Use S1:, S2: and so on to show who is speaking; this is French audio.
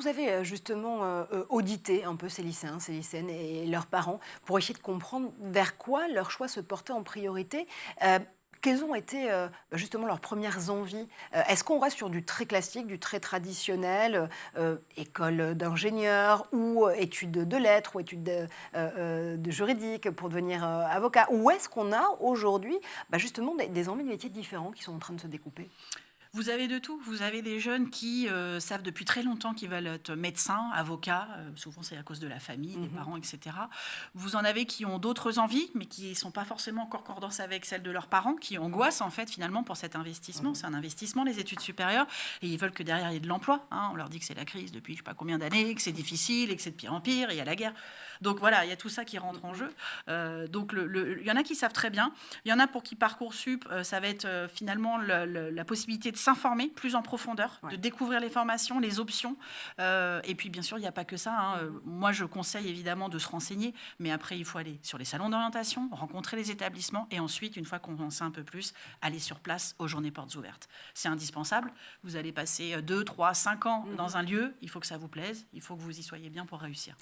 S1: avez justement audité un peu ces lycéens, ces lycéennes et leurs parents pour essayer de comprendre vers quoi leur choix se portait en priorité. Quelles ont été justement leurs premières envies? Est-ce qu'on reste sur du très classique, du très traditionnel, école d'ingénieur ou études de lettres ou études de juridique pour devenir avocat? Ou est-ce qu'on a aujourd'hui justement des envies de métiers différents qui sont en train de se découper?
S2: Vous avez de tout. Vous avez des jeunes qui savent depuis très longtemps qu'ils veulent être médecins, avocats. Souvent, c'est à cause de la famille, des
S1: Mhm.
S2: parents, etc. Vous en avez qui ont d'autres envies, mais qui ne sont pas forcément en concordance avec celles de leurs parents, qui angoissent en fait finalement pour cet investissement.
S1: Mhm.
S2: C'est un investissement, les études supérieures, et ils veulent que derrière il y ait de l'emploi. On leur dit que c'est la crise depuis je ne sais pas combien d'années, que c'est difficile et que c'est de pire en pire, et il y a la guerre. Donc voilà, il y a tout ça qui rentre en jeu. Donc il y en a qui savent très bien. Il y en a pour qui Parcoursup, ça va être finalement la possibilité de s'informer plus en profondeur, de
S1: Ouais.
S2: découvrir les formations, les options. Et puis, bien sûr, il n'y a pas que ça. Moi, je conseille évidemment de se renseigner, mais après, il faut aller sur les salons d'orientation, rencontrer les établissements et ensuite, une fois qu'on en sait un peu plus, aller sur place aux journées portes ouvertes. C'est indispensable. Vous allez passer 2, 3, 5 ans
S1: Mhm.
S2: dans un lieu. Il faut que ça vous plaise. Il faut que vous y soyez bien pour réussir.